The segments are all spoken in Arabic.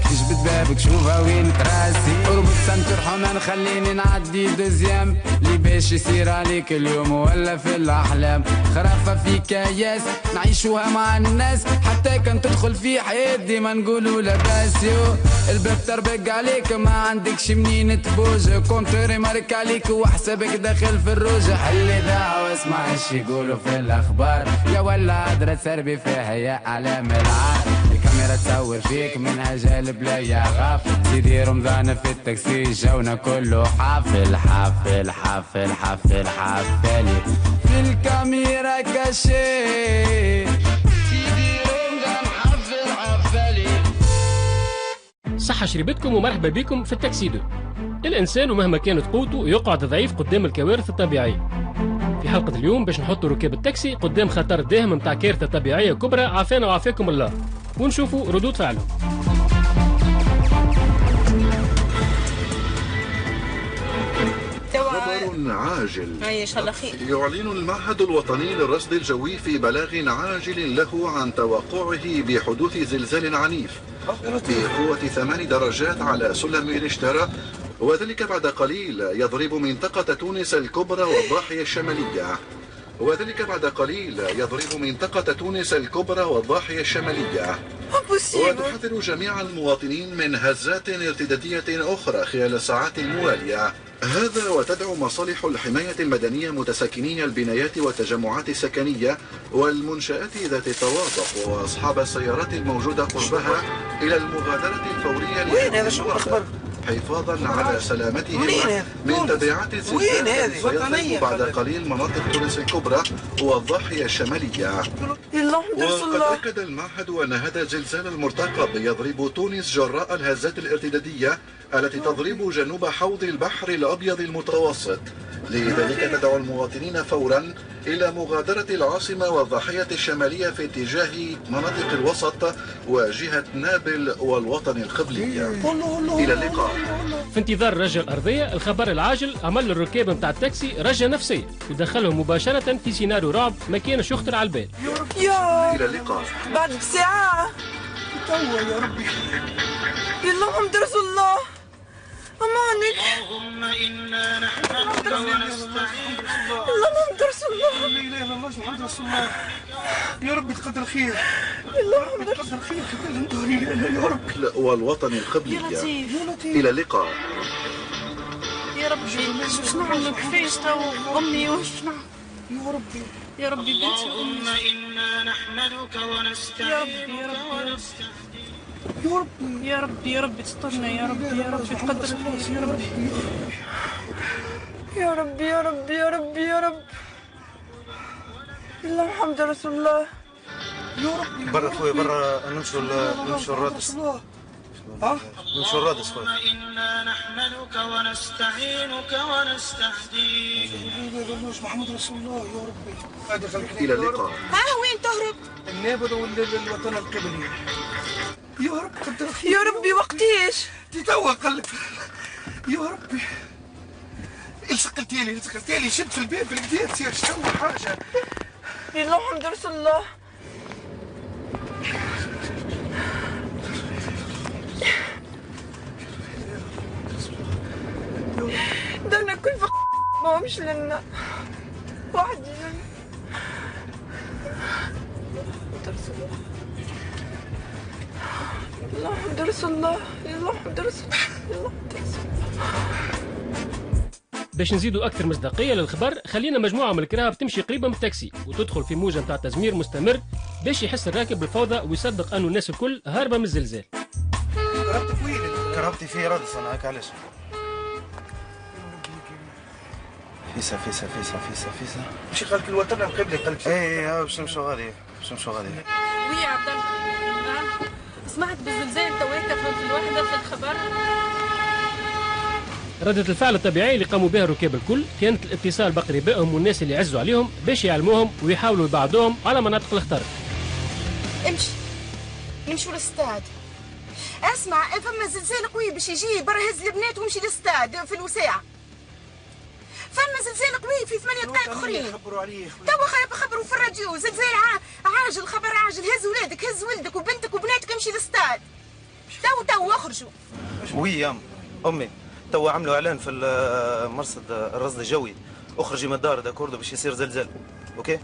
تجبد بابك شوفها وين تراسي، اربط سنتر حنا خليني نعدي دوزيام اللي باش يصير عليك اليوم ولا في الاحلام. خرافه في كياس نعيشوها مع الناس، حتى كان تدخل في حياة ديما نقولوا لاباس. يو الباب تربق عليك ما عندكش منين تبوج، كونتري مارك عليك وحسابك داخل في الروج. حل دعوة واسمع ايش يقولوا في الاخبار، يا ولا هدرة تسربي فيها يا اعلام العار. الكاميرا تصور فيك من اجال بلا يا غاف، سيدي رمضان في التاكسي جونا كله حافل حافل حافل حافل حافلي في الكاميرا كاشي، سيدي رمضان حافل حافلي. صحة شريبتكم ومرحبا بكم في التاكسيدو. الإنسان ومهما كانت قوته يقعد ضعيف قدام الكوارث الطبيعية. في حلقة اليوم باش نحطوا ركاب التاكسي قدام خطر داهم متاع كارثة طبيعية كبرى عافانا وعافاكم الله، ونشوفوا ردود فعلهم. خبر عاجل ان شاء الله خير. يعلن المعهد الوطني للرصد الجوي في بلاغ عاجل له عن توقعه بحدوث زلزال عنيف بقوة 8 درجات على سلم ريشتر، وذلك بعد قليل يضرب منطقة تونس الكبرى والضاحية الشمالية. وتحذر جميع المواطنين من هزات ارتدادية أخرى خلال الساعات الموالية. هذا وتدعو مصالح الحماية المدنية متساكني البنايات والتجمعات السكنية والمنشآت ذات الطوابق وأصحاب السيارات الموجودة قربها إلى المغادرة الفورية للمنطقة حفاظا على سلامتهم من تبعات الزلزال سيضرب بعد قليل مناطق تونس الكبرى والضاحية الشمالية. وقد أكد المعهد أن هذا الزلزال المرتقب يضرب تونس جراء الهزات الارتدادية التي تضرب جنوب حوض البحر الأبيض المتوسط، لذلك تدعو المواطنين فورا إلى مغادرة العاصمة والضاحية الشمالية في اتجاه مناطق الوسط وجهة نابل والوطن القبلي. إلى اللقاء. في انتظار الرجة الأرضية، الخبر العاجل عمل للركاب متاع التاكسي رجة نفسية ودخلهم مباشرة في سيناريو رعب ما كانش يخطر على البال. إلى اللقاء. بعد بساعة توا يا ربي. يلا محمد رسول الله. أمانك. اللهم إنا نحمدك ونستعينك. يلا محمد رسول الله. لا إله إلا الله محمد رسول الله. يا رب تقدر خير. يلا محمد تقدر خير يا رب. والوطن القبلي. يا لطيف. إلى اللقاء. يا ربي شو نعمل كيفاش تو أمي وش نعمل؟ يا ربي. يا ربي بنتي. اللهم إنا نحمدك ونستعينك ونستهديك. يا ربي يا ربي يا ربي تسترنا يا ربي يا ربي تقدر خير يا ربي يا ربي يا ربي يا ربي يا رب. الله محمد رسول الله. يا ربي. برا خويا برا نمشوا الرادس. نمشوا الرادس خويا. إنا نحمدك ونستعينك ونستهديك. محمد رسول الله يا ربي. إلى اللقاء. ها وين تهرب؟ النابل والوطن القبلي. يا رب قدر خير. يا ربي وقتيش؟ تتوه قلب. يا ربي. التقلتيلي شد في الباب بالكدا تصير شو حاجة. الله محمد رسول الله. ده انا كل ما مش لنا وحدي لنا. الله محمد رسول الله. الله محمد رسول الله. باش نزيدوا أكثر مصداقية للخبر، خلينا مجموعة من الكراهب تمشي قريبة من التاكسي وتدخل في موجة متاع تزمير مستمر باش يحس الراكب بالفوضى ويصدق أنه الناس الكل هاربة من الزلزال. كرهبتك وين؟ كرهبتي في رادس أنا هيك علاش. فيسا مشي قالك الوطن القبلي قالك. ايه باش نمشوا غادي وي عبد الله سمعت بالزلزال تويك في الوحدة في الخبر. ردة الفعل الطبيعية اللي قاموا بها الركاب الكل كانت الاتصال بقريبائهم والناس اللي يعزوا عليهم باش يعلموهم ويحاولوا يبعدوهم على مناطق الخطر. نمشوا للاستاد. اسمع فما زلزال قوي باش يجي برا هز البنات ويمشي للاستاد في الوساعة. فما زلزال قوي في 8 دقائق اخرين. توا خبروا في الراديو زلزال عاجل، خبر عاجل. هز ولادك هز ولدك وبنتك وبناتك امشي للاستاد. توا تو اخرجوا. وي يا امي تو عملوا اعلان في مرصد الرصد الجوي، اخرجي من الدار داكوردو باش يصير زلزال. اوكي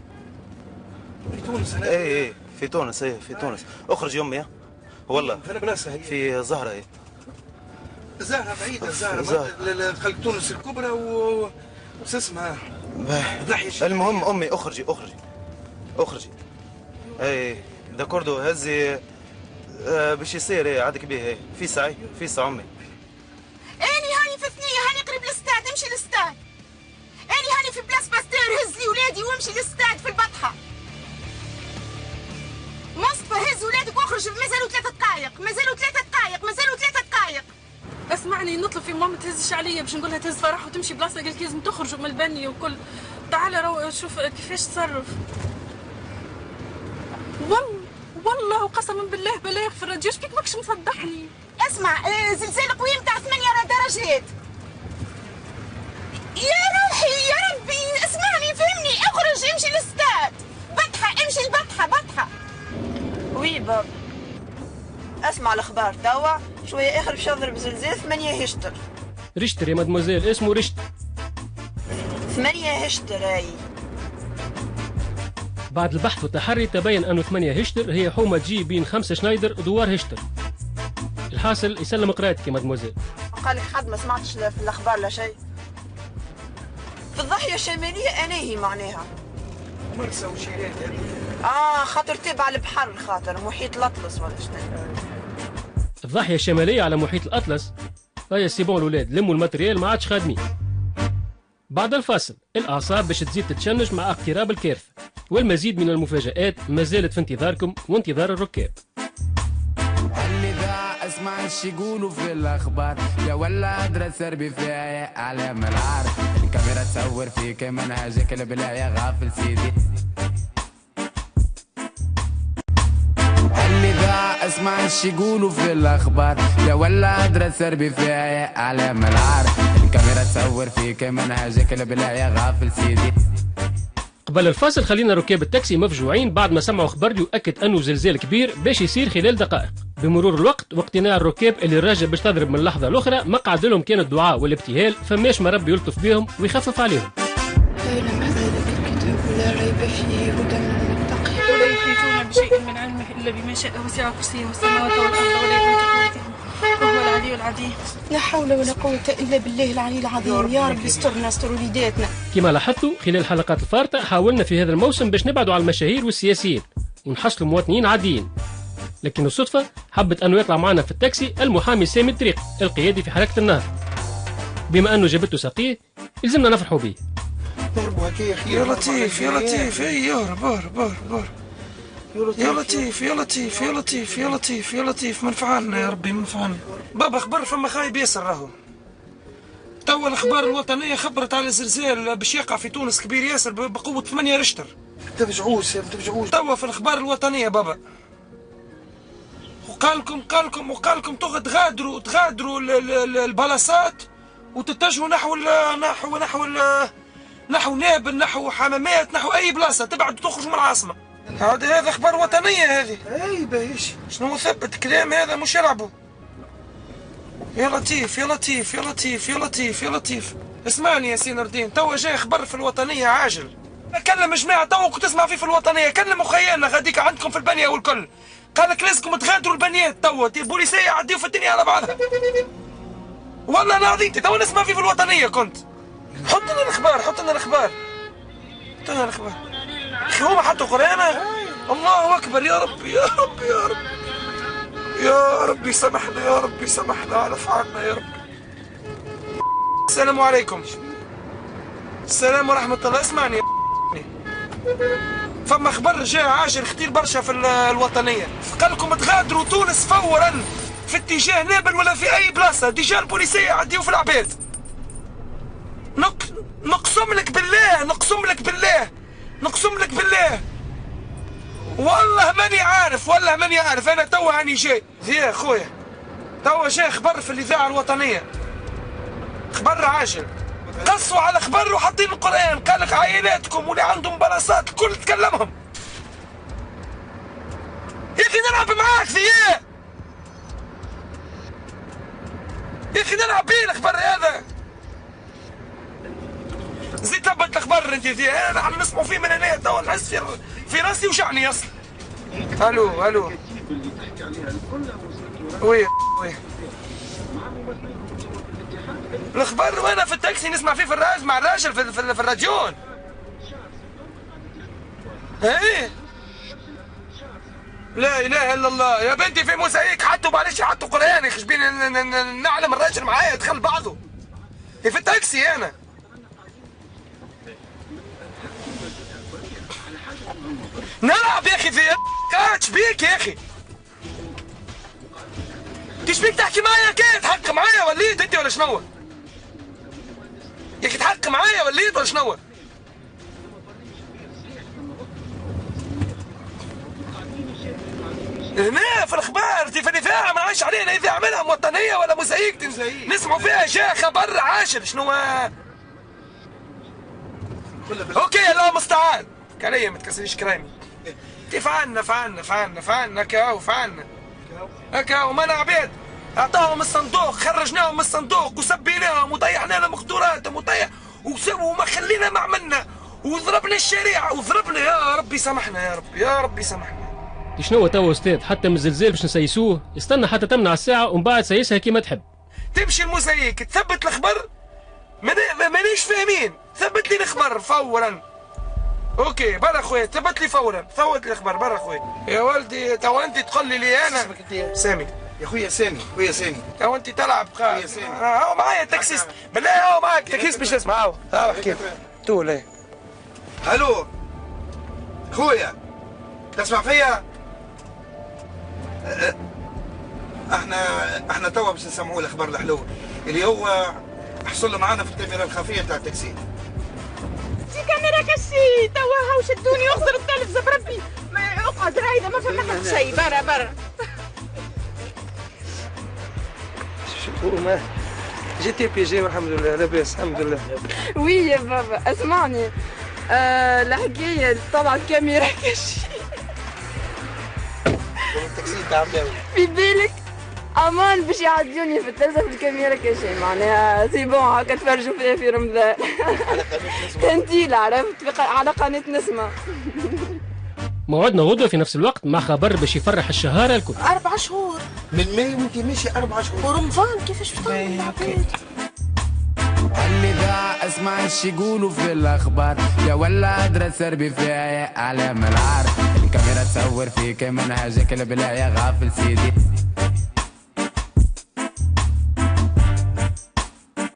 في تونس هنا؟ اي في تونس، في تونس. اخرجي امي والله فين بلاصه هي؟ في زهره. زهره بعيده، زهره خلق تونس الكبرى و اسمها المهم امي اخرجي اي داكوردو هزي باش يصير عندك به في ساعه امي. اني هاني في ثنيه، هاني قريب الاستاد، امشي الاستاد. اني هاني في بلاص باستير، هز لي ولادي وامشي الاستاد في البطحه. مصطفى هز ولادك واخرج، مازالوا 3 دقائق، مازالوا 3 دقائق. اسمعني، نطلب في ماما تهزش عليا باش نقولها تهز فرح وتمشي بلاصه، قالت لازم تخرجوا من البنيه وكل. تعال شوف كيفاش تصرف. والله وقسما بالله بلاغ في الراديو، ايش بيك ماكش مصدقني؟ اسمع، زلزال قوي متاع 8 درجات. يا روحي يا ربي، اسمعني فهمني، اخرج امشي للاستاد. بطحه، امشي البطحه. وي بابا، اسمع الاخبار توا شويه اخر باش يضرب زلزال 8 هشتر. ريشتر يا مدموزيل، اسمه ريشتر. 8 هشتر هاي. بعد البحث والتحري تبين أنه 8 هشتر هي حومة تجي بين 5 شنايدر ودوار هشتر. الحاصل يسلم قراءتك يا مدموزيل. قال لك حد ما سمعتش في الاخبار لا شيء؟ في الضاحيه الشماليه اناهي معناها مرسى وشيرات يعني. خاطر تابع البحر، خاطر محيط الاطلس ولا شنو. الضاحية الشمالية على محيط الأطلس. هيا سيبون الولاد، لموا الماتريال ما عادش خادمين. بعد الفاصل الأعصاب باش تزيد تتشنج مع اقتراب الكارثة، والمزيد من المفاجآت ما زالت في انتظاركم وانتظار الركاب. اللي ذا اسمع ايش يقولوا في الاخبار، يا ولا ادرى سربي فيها اعلام العار، الكاميرا تصور فيك منهجك البلا يا غافل سيدي. اللي ذا اسمع ايش يقولوا في الاخبار، يا ولا ادرى سربي فيها اعلام العار، الكاميرا تصور فيك منهجك البلا يا غافل سيدي. قبل الفاصل خلينا ركاب التاكسي مفجوعين بعد ما سمعوا خبر يؤكد انه زلزال كبير باش يصير خلال دقائق. بمرور الوقت واقتناع الركاب اللي الراجل باش تضرب من لحظه لاخرى مقعد لهم كان الدعاء والابتهال، فماش ما ربي يلطف بهم ويخفف عليهم. بينما ذلك الكتاب لا ريب فيه هدى للمتقين. ولا يحيطون بشيء من علمه الا بما شاء، وسع كرسيه السماوات والارض ولا يحيط بهم وهو العلي العظيم. لا حول ولا قوة إلا بالله العلي العظيم. يا رب استرنا استر وليداتنا. كما لاحظتوا خلال الحلقات الفارطة حاولنا في هذا الموسم باش نبعدوا على المشاهير والسياسيين ونحصلوا مواطنين عاديين، لكن الصدفة حبت أنه يطلع معنا في التاكسي المحامي سامي الطريق القيادي في حركة النهر. بما أنه جابته ساقيه يلزمنا نفرحوا به. يا لطيف يا لطيف، يا رب يا لطيف يا لطيف يا لطيف يا لطيف يا لطيف، منفعلنا يا ربي منفعلنا. بابا خبر فما خايب ياسر راهو. توا الاخبار الوطنيه خبرت على زلزال باش يقع في تونس كبير ياسر بقوه 8 ريشتر. تفجعوش توا في الاخبار الوطنيه بابا. وقالكم تغادروا البلاصات وتتجهوا نحو نابل، نحو حمامات، نحو اي بلاصه تبعدوا تخرجوا من العاصمه. هذا اخبار وطنيه هذه. اي بايش شنو ثبت كلام هذا مش يلعبوا. يا لطيف يا لطيف يا لطيف يا لطيف يا لطيف. اسمعني يا سي نور الدين، توا جاي خبر في الوطنيه عاجل. كلم جماعه توا كنت تسمع فيه في الوطنيه، كلموا خيالنا غاديك عندكم في البنيه والكل. قال لك لازمكم تغادروا البنيات توا، البوليسيه يعديوا في الدنيا على بعضها. والله ناضيتي توا نسمع فيه في الوطنيه كنت. حط لنا الاخبار. اخي هما حطوا قرآن. الله اكبر يا ربي يا ربي يا رب يا ربي سامحنا يا ربي سامحنا على فعلنا يا ربي. السلام عليكم. السلام ورحمة الله. اسمعني فما خبر جاء عاجل خطير برشا في الوطنية، قال لكم تغادروا تونس فورا في اتجاه نابل ولا في اي بلاصة، ديجا البوليسية يعديوا في العباد. نقسم لك بالله والله ماني عارف انا توا هاني جاي يا خويا، توا جاي خبر في الاذاعه الوطنيه، خبر عاجل، قصوا على خبر وحاطين القران، قال لك عائلاتكم واللي عندهم بلاصات الكل تكلمهم. يا اخي نلعب معاك ذي نلعب بيه الخبر هذا. زيد ثبت الخبر انت انا عم نسمعوا فيه من هنا توا نحس في راسي وشعني اصلا. الو وي الخبر وانا في التاكسي نسمع فيه في الراجل مع الراجل في الراديون. ايه لا اله الا الله يا بنتي في موسيقى حطوا معلش حطوا قرآن خشبين نعلم الراجل معايا يدخل بعضه. في التاكسي انا نلعب يا اخي في كاتش بيك يا اخي. ايش بيك تحكي معايا كيف تحق معايا وليد انت ولا شنو؟ يا اخي تحق معايا وليد ولا شنو؟ هنا في الاخبار في الاذاعه ما عايش علينا اذا عملها وطنيه ولا موسيقى نسمعوا فيها شيء خبر عاشر شنو. اوكي الله المستعان كليه ما تكسريش كلامي. فعلنا كاو هكا وما عبيد اعطاهم الصندوق خرجناهم من الصندوق وسبيناهم وطيحنا لهم مقدوراتهم وما خلينا ما عملنا وضربنا الشارع وضربنا. يا ربي سامحنا يا ربي سامحنا. شنو توا استاذ حتى من الزلزال باش نسيسوه استنى حتى تمنع الساعه ومن بعد سيسها كيما تحب. تمشي الموسيقى تثبت الخبر مانيش فاهمين ثبت لي الخبر فورا. اوكي برا خويا ثبت لي فورا ثبت لي الخبر برا خويا. يا ولدي تو انت تقول لي انا سامي يا خويا سامي خويا سامي تو انت تلعب خويا سامي. هاو معايا تاكسيست بالله هاو معاك تاكسيست باش تسمع هاو احكي تقول ايه. الو خويا تسمع فيا؟ احنا توا باش نسمعوا الاخبار الحلوه اللي هو حصل له معانا في الكاميرا الخفيه تاع التاكسي. في كاميرا كشي توا هاو شدوني اخضر الثالث بربي اقعد رايده ما فهمت شيء برا شكور ما جيتي بيجي والحمد لله لاباس الحمد لله. وي يا بابا اسمعني الحكايه طلعت كاميرا كشي التاكسي تاع بلاوي في بالك امان باش يعدوني في التلفزه في الكاميرا كشي معناها سي بون هكا تفرجوا فيها في رمضان. تنتيل عرفت على قناه نسمه. موعدنا غدوه في نفس الوقت مع خبر باش يفرح الشهاره الكل. 4 شهور من ماي وانت ماشي 4 شهور ورمضان كيفاش فطرنا العباد. الإذاعة اسمع ايش يقولوا في الأخبار يا ولا قادرة تسربي فيها يا أعلام العار. الكاميرا تصور فيك منهجك البلا يا غافل سيدي